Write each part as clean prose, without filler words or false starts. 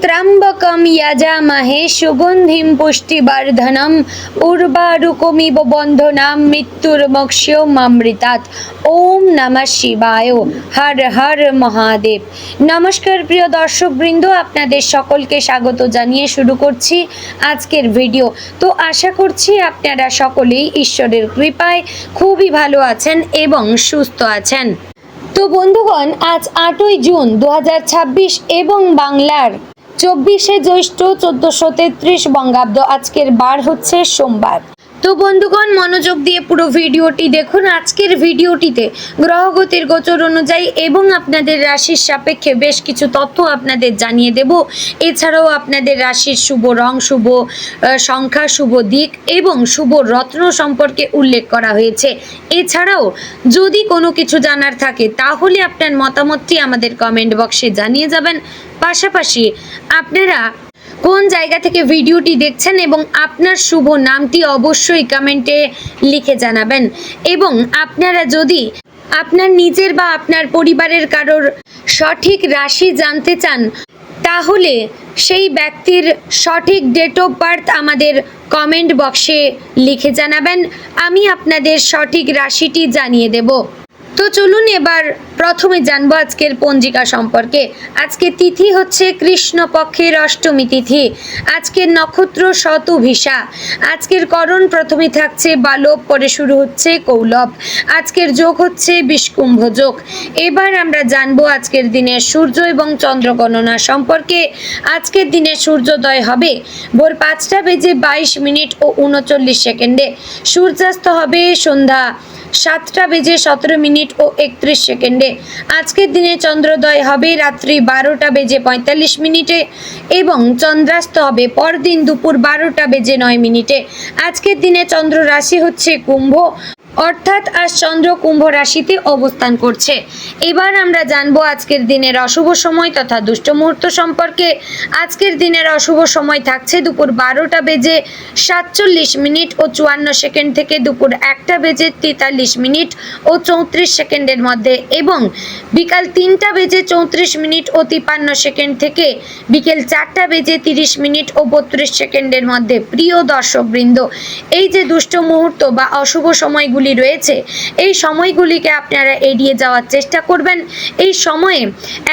त्र्यंबकं यजामहे सुगंधिं पुष्टिवर्धनम् उर्वारुकमिव बन्धनां मृत्युर्मोक्षयमामृतात्। ओम नमः शिवाय। हर हर महादेव। नमस्कार प्रिय दर्शक बृंद, আপনাদের সকলকে স্বাগত জানিয়ে শুরু করছি আজকের ভিডিও। তো আশা করছি আপনারা সকলেই ঈশ্বরের কৃপায় খুবই ভালো আছেন এবং সুস্থ আছেন। তো বন্ধুগণ, আজ 8ই জুন 2026 এবং বাংলার 24শে জ্যৈষ্ঠ 1433 বঙ্গাব্দ। আজকের বার হচ্ছে সোমবার। তো বন্ধুগণ, মনোযোগ দিয়ে পুরো ভিডিওটি দেখুন। আজকের ভিডিওটিতে গ্রহগতির গোচর অনুযায়ী এবং আপনাদের রাশির সাপেক্ষে বেশ কিছু তথ্য আপনাদের জানিয়ে দেব। এছাড়াও আপনাদের রাশির শুভ রং, শুভ সংখ্যা, শুভ দিক এবং শুভ রত্ন সম্পর্কে উল্লেখ করা হয়েছে। এছাড়াও যদি কোনো কিছু জানার থাকে তাহলে আপনার মতামতটি আমাদের কমেন্ট বক্সে জানিয়ে যাবেন। পাশাপাশি আপনারা কোন জায়গা থেকে ভিডিওটি দেখছেন এবং আপনার শুভ নামটি অবশ্যই কমেন্টে লিখে জানাবেন। এবং আপনারা যদি আপনার নিজের বা আপনার পরিবারের কারোর সঠিক রাশি জানতে চান তাহলে সেই ব্যক্তির সঠিক ডেট অফ বার্থ আমাদের কমেন্ট বক্সে লিখে জানাবেন। আমি আপনাদের সঠিক রাশিটি জানিয়ে দেব। তো চলুন এবার প্রথমে জানবো আজকের পঞ্জিকা সম্পর্কে। আজকে তিথি হচ্ছে কৃষ্ণপক্ষের অষ্টমী তিথি। আজকের নক্ষত্র শতভিষা। আজকের করণ প্রথমে থাকছে বালব, পরে শুরু হচ্ছে কৌলব। আজকের যোগ হচ্ছে বিষকুম্ভ যোগ। এবার আমরা জানবো আজকের দিনের সূর্য এবং চন্দ্র গণনা সম্পর্কে। আজকের দিনে সূর্যোদয় হবে ভোর 5:22 ও 39 সেকেন্ডে। সূর্যাস্ত হবে সন্ধ্যা 7:17 ও 31 সেকেন্ডে। আজকের দিনে চন্দ্রোদয় হবে রাত্রি 12:45 এবং চন্দ্রাস্ত হবে পরদিন দুপুর 12:09। আজকের দিনে চন্দ্র রাশি হচ্ছে কুম্ভ, অর্থাৎ আজ চন্দ্র কুম্ভ রাশিতে অবস্থান করছে। এবার আমরা জানবো আজকের দিনের অশুভ সময় তথা দুষ্ট মুহূর্ত সম্পর্কে। আজকের দিনের অশুভ সময় থাকছে দুপুর 12:47 ও 54 সেকেন্ড থেকে দুপুর 1:43 ও 34 সেকেন্ডের মধ্যে এবং বিকাল 3:34 ও 53 সেকেন্ড থেকে বিকেল 4:30 ও 32 সেকেন্ডের মধ্যে। প্রিয় দর্শক বৃন্দ, এই যে দুষ্ট মুহূর্ত বা অশুভ সময়গুলি রয়েছে, এই সময়গুলিকে আপনারা এড়িয়ে যাওয়ার চেষ্টা করবেন। এই সময়ে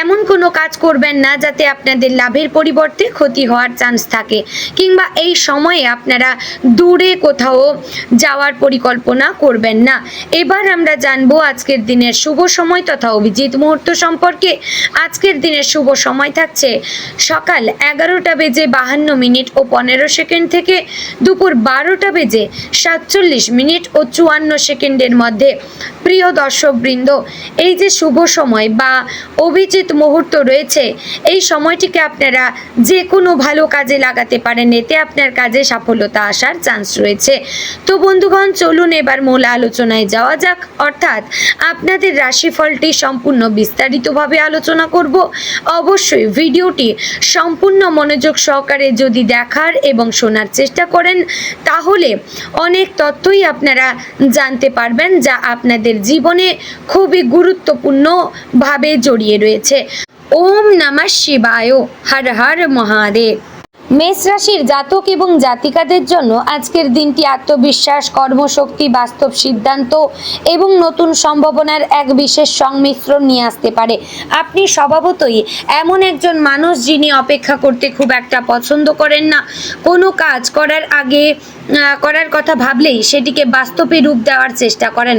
এমন কোনো কাজ করবেন না যাতে আপনাদের লাভের পরিবর্তে ক্ষতি হওয়ার চান্স থাকে, কিংবা এই সময়ে আপনারা দূরে কোথাও যাওয়ার পরিকল্পনা করবেন না। এবার আমরা জানবো আজকের দিনের শুভ সময় তথা অভিজিৎ মুহূর্ত সম্পর্কে। আজকের দিনের শুভ সময় থাকছে সকাল 11:52 ও 15 সেকেন্ড থেকে দুপুর 12:47 ও 54 সেকেন্ডের মধ্যে। প্রিয় দর্শক বৃন্দ, এই যে শুভ সময় বা অভিজিৎ মুহূর্ত রয়েছে, এই সময়টিকে আপনারা যে কোনো ভালো কাজে লাগাতে পারেন, এতে আপনার কাজে সফলতা আসার চান্স রয়েছে। তো বন্ধুগণ, চলুন এবার মূল আলোচনায় যাওয়া যাক, অর্থাৎ আপনাদের রাশিফলটি সম্পূর্ণ বিস্তারিতভাবে আলোচনা করব। অবশ্যই ভিডিওটি সম্পূর্ণ মনোযোগ সহকারে যদি দেখার এবং শোনার চেষ্টা করেন তাহলে অনেক তথ্যই আপনারা জানতে পারবেন যা আপনাদের জীবনে খুবই গুরুত্বপূর্ণভাবে জড়িয়ে রয়েছে। ওম নমঃ শিবায়। হর হর মহাদেব। মেষ রাশির জাতক এবং জাতিকাদের জন্য আজকের দিনটি আত্মবিশ্বাস, কর্মশক্তি, বাস্তব সিদ্ধান্ত এবং নতুন সম্ভাবনার এক বিশেষ সংমিশ্রণ নিয়ে আসতে পারে। আপনি স্বভাবতই এমন একজন মানুষ যিনি অপেক্ষা করতে খুব একটা পছন্দ করেন না। কোনো কাজ করার কথা ভাবলেই সেটিকে বাস্তবে রূপ দেওয়ার চেষ্টা করেন।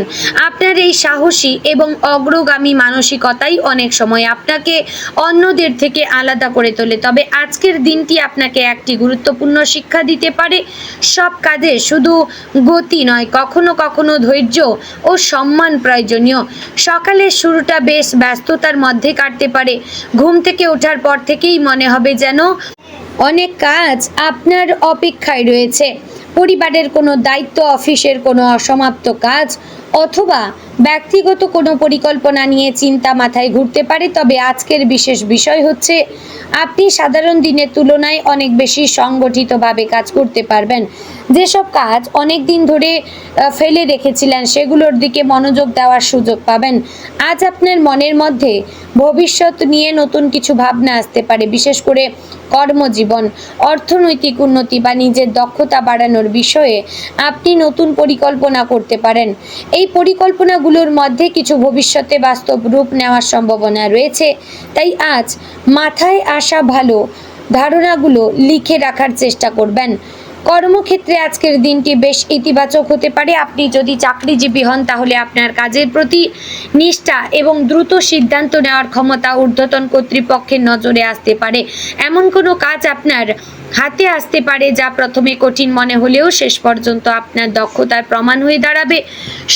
আপনার এই সাহসী এবং অগ্রগামী মানসিকতাই অনেক সময় আপনাকে অন্যদের থেকে আলাদা করে তোলে। তবে আজকের দিনটি আপনাকে একটি গুরুত্বপূর্ণ শিক্ষা দিতে পারে। সব কাজে শুধু গতি নয়, কখনো কখনো ধৈর্য ও সম্মান প্রয়োজনীয়। সকালের শুরুটা বেশ ব্যস্ততার মধ্যে কাটতে পারে। ঘুম থেকে ওঠার পর থেকেই মনে হবে যেন অনেক কাজ আপনার অপেক্ষায় রয়েছে। পরিবারের কোনো দায়িত্ব, অফিসের কোনো অসমাপ্ত কাজ অথবা ব্যক্তিগত কোনো পরিকল্পনা নিয়ে চিন্তা মাথায় ঘুরতে পারে। তবে আজকের বিশেষ বিষয় হচ্ছে আপনি সাধারণ দিনের তুলনায় অনেক বেশি সংগঠিতভাবে কাজ করতে পারবেন। যেসব কাজ অনেক দিন ধরে ফেলে রেখেছিলেন সেগুলোর দিকে মনোযোগ দেওয়ার সুযোগ পাবেন। আজ আপনার মনের মধ্যে ভবিষ্যৎ নিয়ে নতুন কিছু ভাবনা আসতে পারে, বিশেষ করে কর্মজীবন, অর্থনৈতিক উন্নতি বা নিজের দক্ষতা বাড়ানোর বিষয়ে আপনি নতুন পরিকল্পনা করতে পারেন। এই পরিকল্পনাগুলোর মধ্যে কিছু ভবিষ্যতে বাস্তব রূপ নেওয়ার সম্ভাবনা রয়েছে। তাই আজ মাথায় আসা ভালো ধারণাগুলো লিখে রাখার চেষ্টা করবেন। কর্মক্ষেত্রে আজকের দিনটি বেশ ইতিবাচক হতে পারে। আপনি যদি চাকরিজীবী হন তাহলে আপনার কাজের প্রতি নিষ্ঠা এবং দ্রুত সিদ্ধান্ত নেওয়ার ক্ষমতা ঊর্ধ্বতন কর্তৃপক্ষের নজরে আসতে পারে। এমন কোনো কাজ আপনার হাতে আসতে পারে যা প্রথমে কঠিন মনে হলেও শেষ পর্যন্ত আপনার দক্ষতার প্রমাণ হয়ে দাঁড়াবে।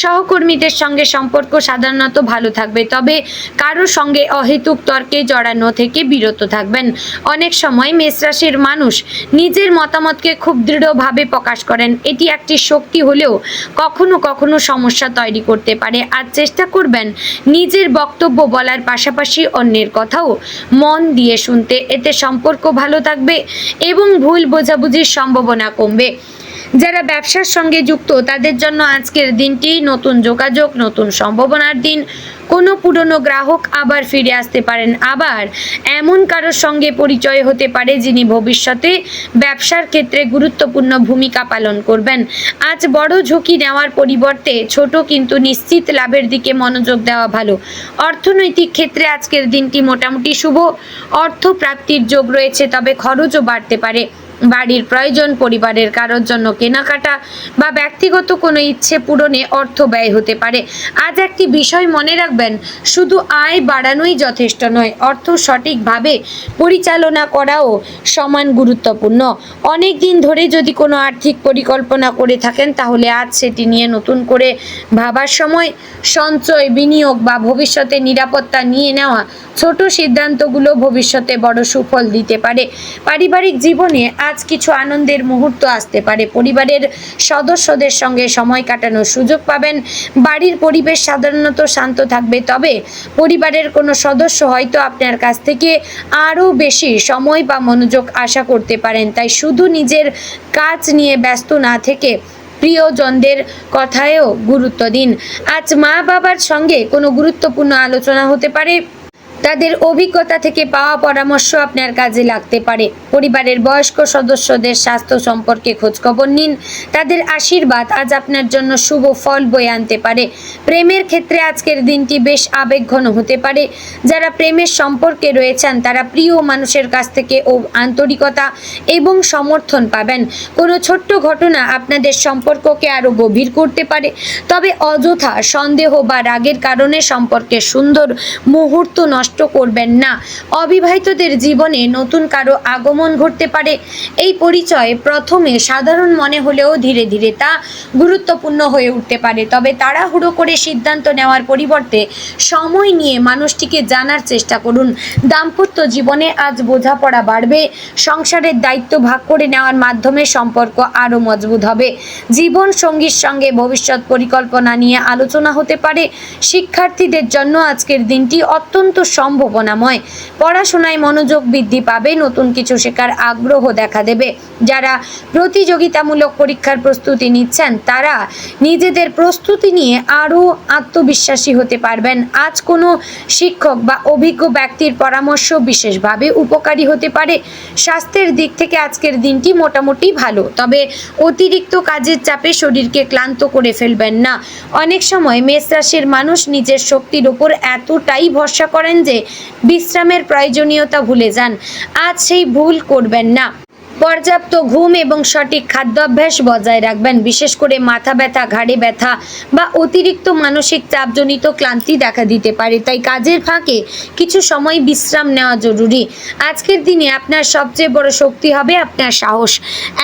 সহকর্মীদের সঙ্গে সম্পর্ক সাধারণত ভালো থাকবে, তবে কারোর সঙ্গে অহেতুক তর্কে জড়ানো থেকে বিরত থাকবেন। অনেক সময় মেষ রাশির মানুষ নিজের মতামতকে খুব দৃঢ়ভাবে প্রকাশ করেন। এটি একটি শক্তি হলেও কখনো কখনো সমস্যা তৈরি করতে পারে। আর চেষ্টা করবেন নিজের বক্তব্য বলার পাশাপাশি অন্যের কথাও মন দিয়ে শুনতে। এতে সম্পর্ক ভালো থাকবে এবং ভুল বোঝাবুঝির সম্ভাবনা কমবে। যারা ব্যবসার সঙ্গে যুক্ত তাদের জন্য আজকের দিনটি নতুন যোগাযোগ, নতুন সম্ভাবনার দিন। কোনো পুরনো গ্রাহক আবার ফিরে আসতে পারেন, আবার এমন কারোর সঙ্গে পরিচয় হতে পারে যিনি ভবিষ্যতে ব্যবসার ক্ষেত্রে গুরুত্বপূর্ণ ভূমিকা পালন করবেন। আজ বড় ঝুঁকি নেওয়ার পরিবর্তে ছোট কিন্তু নিশ্চিত লাভের দিকে মনোযোগ দেওয়া ভালো। অর্থনৈতিক ক্ষেত্রে আজকের দিনটি মোটামুটি শুভ। অর্থ প্রাপ্তির যোগ রয়েছে, তবে খরচও বাড়তে পারে। বাড়ির প্রয়োজন, পরিবারের কারোর জন্য কেনাকাটা বা ব্যক্তিগত কোনো ইচ্ছে পূরণে অর্থ ব্যয় হতে পারে। আজ একটি বিষয় মনে রাখবেন, শুধু আয় বাড়ানোই যথেষ্ট নয়, অর্থ সঠিকভাবে পরিচালনা করাও সমান গুরুত্বপূর্ণ। অনেক দিন ধরে যদি কোনো আর্থিক পরিকল্পনা করে থাকেন তাহলে আজ সেটি নিয়ে নতুন করে ভাবার সময়। সঞ্চয়, বিনিয়োগ বা ভবিষ্যতে নিরাপত্তা নিয়ে নেওয়া ছোট সিদ্ধান্তগুলো ভবিষ্যতে বড় সুফল দিতে পারে। পারিবারিক জীবনে আজ কিছু আনন্দের মুহূর্ত আসতে পারে। পরিবারের সদস্যদের সঙ্গে সময় কাটানোর সুযোগ পাবেন। বাড়ির পরিবেশ সাধারণত শান্ত থাকবে, তবে পরিবারের কোনো সদস্য হয়তো আপনার কাছ থেকে আরও বেশি সময় বা মনোযোগ আশা করতে পারেন। তাই শুধু নিজের কাজ নিয়ে ব্যস্ত না থেকে প্রিয়জনদের কথায়ও গুরুত্ব দিন। আজ মা বাবার সঙ্গে কোনো গুরুত্বপূর্ণ আলোচনা হতে পারে, তাদের অভিজ্ঞতা থেকে পাওয়া পরামর্শ আপনার কাজে লাগতে পারে। পরিবারের বয়স্ক সদস্যদের স্বাস্থ্য সম্পর্কে খোঁজখবর নিন, তাদের আশীর্বাদ আজ আপনার জন্য শুভ ফল বয়ে আনতে পারে। প্রেমের ক্ষেত্রে আজকের দিনটি বেশ আবেগঘন হতে পারে। যারা প্রেমের সম্পর্কে রয়েছেন তারা প্রিয় মানুষের কাছ থেকে আন্তরিকতা এবং সমর্থন পাবেন। কোনো ছোট্ট ঘটনা আপনাদের সম্পর্ককে আরও গভীর করতে পারে, তবে অযথা সন্দেহ বা রাগের কারণে সম্পর্কের সুন্দর মুহূর্ত নষ্ট করবেন না। অবিবাহিতদের জীবনে নতুন কারো আগমন ঘটতে পারে। এই পরিচয় প্রথমে সাধারণ মনে হলেও ধীরে ধীরে তা গুরুত্বপূর্ণ হয়ে উঠতে পারে। তবে তাড়াহুড়ো করে সিদ্ধান্ত নেওয়ার পরিবর্তে সময় নিয়ে মানুষটিকে জানার চেষ্টা করুন। দাম্পত্য জীবনে আজ বোঝাপড়া বাড়বে। সংসারের দায়িত্ব ভাগ করে নেওয়ার মাধ্যমে সম্পর্ক আরও মজবুত হবে। জীবন সঙ্গীর সঙ্গে ভবিষ্যৎ পরিকল্পনা নিয়ে আলোচনা হতে পারে। শিক্ষার্থীদের জন্য আজকের দিনটি অত্যন্ত সম্ভাবনাময়। পড়াশোনায় মনোযোগ বৃদ্ধি পাবে, নতুন কিছু শেখার আগ্রহ দেখা দেবে। যারা প্রতিযোগিতামূলক পরীক্ষার প্রস্তুতি নিচ্ছেন তারা নিজেদের প্রস্তুতি নিয়ে আরও আত্মবিশ্বাসী হতে পারবেন। আজ কোনো শিক্ষক বা অভিজ্ঞ ব্যক্তির পরামর্শ বিশেষভাবে উপকারী হতে পারে। স্বাস্থ্যের দিক থেকে আজকের দিনটি মোটামুটি ভালো, তবে অতিরিক্ত কাজের চাপে শরীরকে ক্লান্ত করে ফেলবেন না। অনেক সময় মেষ রাশির মানুষ নিজের শক্তির উপর এতটাই ভরসা করেন যে বিশ্রামের প্রয়োজনীয়তা ভুলে যান। আজ সেই ভুল করবেন না। পর্যাপ্ত ঘুম এবং সঠিক খাদ্যাভ্যাস বজায় রাখবেন। বিশেষ করে মাথা ব্যথা, ঘাড়ে ব্যথা বা অতিরিক্ত মানসিক চাপজনিত ক্লান্তি দেখা দিতে পারে, তাই কাজের ফাঁকে কিছু সময় বিশ্রাম নেওয়া জরুরি। আজকের দিনে আপনার সবচেয়ে বড় শক্তি হবে আপনার সাহস।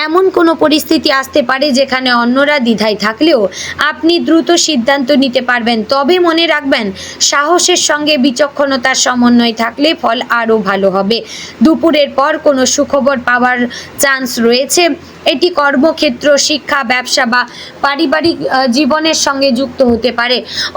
এমন কোনো পরিস্থিতি আসতে পারে যেখানে অন্যরা দ্বিধায় থাকলেও আপনি দ্রুত সিদ্ধান্ত নিতে পারবেন। তবে মনে রাখবেন, সাহসের সঙ্গে বিচক্ষণতার সমন্বয় থাকলে ফল আরও ভালো হবে। দুপুরের পর কোনো সুখবর পাওয়ার চান্স রয়েছে। এটি কর্মক্ষেত্র, শিক্ষা, ব্যবসা বা পারিবারিক জীবনের সঙ্গে যুক্ত হতে পারে।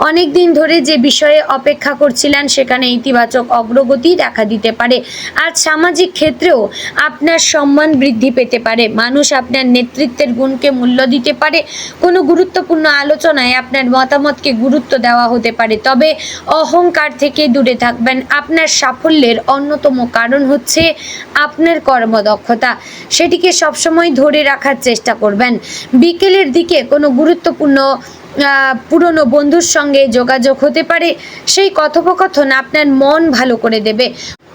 অনেক দিন ধরে যে বিষয়ে অপেক্ষা করছিলেন সেখানে ইতিবাচক অগ্রগতি দেখা দিতে পারে। আজ সামাজিক ক্ষেত্রেও আপনার সম্মান বৃদ্ধি পেতে পারে। মানুষ আপনার নেতৃত্বের গুণকে মূল্য দিতে পারে। কোনো গুরুত্বপূর্ণ আলোচনায় আপনার মতামতকে গুরুত্ব দেওয়া হতে পারে, তবে অহংকার থেকে দূরে থাকবেন। আপনার সাফল্যের অন্যতম কারণ হচ্ছে আপনার কর্মদক্ষতা, সেটিকে সবসময় ধরে রাখার চেষ্টা করবেন। বিকেলের দিকে কোনো গুরুত্বপূর্ণ পুরনো বন্ধুর সঙ্গে যোগাযোগ হতে পারে। সেই কথোপকথন আপনার মন ভালো করে দেবে।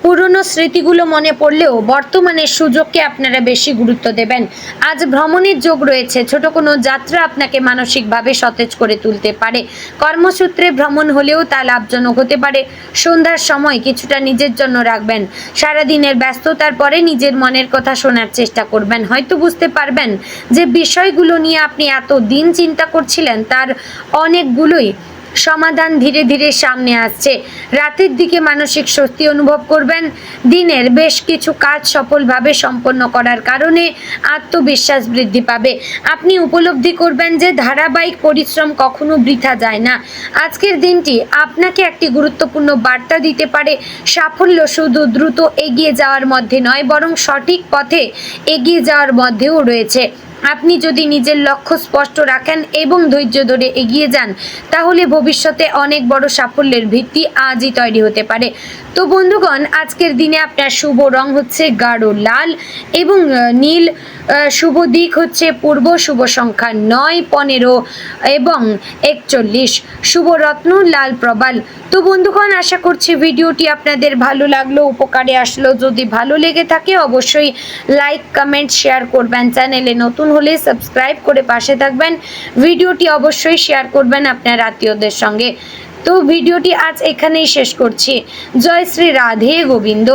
পুরনো স্মৃতিগুলো মনে পড়লেও বর্তমানের সুযোগকে আপনারা বেশি গুরুত্ব দেবেন। আজ ভ্রমণের যোগ রয়েছে। ছোট কোনো যাত্রা আপনাকে মানসিকভাবে সতেজ করে তুলতে পারে। কর্মসূত্রে ভ্রমণ হলেও তা লাভজনক হতে পারে। সন্ধ্যার সময় কিছুটা নিজের জন্য রাখবেন। সারাদিনের ব্যস্ততার পরে নিজের মনের কথা শোনার চেষ্টা করবেন। হয়তো বুঝতে পারবেন যে বিষয়গুলো নিয়ে আপনি এত দিন চিন্তা করছিলেন তার অনেকগুলোই সমাধান ধীরে ধীরে সামনে আসছে। রাতের দিকে মানসিক স্বস্তি অনুভব করবেন। দিনের বেশ কিছু কাজ সফলভাবে সম্পন্ন করার কারণে আত্মবিশ্বাস বৃদ্ধি পাবে। আপনি উপলব্ধি করবেন যে ধারাবাহিক পরিশ্রম কখনো বৃথা যায় না। আজকের দিনটি আপনাকে একটি গুরুত্বপূর্ণ বার্তা দিতে পারে। সাফল্য শুধু দ্রুত এগিয়ে যাওয়ার মধ্যে নয়, বরং সঠিক পথে এগিয়ে যাওয়ার মধ্যেও রয়েছে। আপনি যদি নিজের লক্ষ্য স্পষ্ট রাখেন এবং ধৈর্য ধরে এগিয়ে যান, তাহলে ভবিষ্যতে অনেক বড় সাফল্যের ভিত্তি আজই তৈরি হতে পারে। তো বন্ধুগণ, আজকের দিনে আপনার শুভ রং হচ্ছে গাঢ় লাল এবং নীল। শুভ দিক হচ্ছে পূর্ব। শুভ সংখ্যা 9, 15 এবং 41। শুভ রত্ন লাল প্রবাল। তো বন্ধুগণ, আশা করছি ভিডিওটি আপনাদের ভালো লাগলো, উপকারে আসলো। যদি ভালো লেগে থাকে অবশ্যই লাইক, কমেন্ট, শেয়ার করবেন। চ্যানেলে নতুন হলে সাবস্ক্রাইব করে পাশে থাকবেন। ভিডিওটি অবশ্যই শেয়ার করবেন আপনার আত্মীয়দের সঙ্গে। তো ভিডিওটি আজ এখানেই শেষ করছি। জয় শ্রী রাধে গোবিন্দ।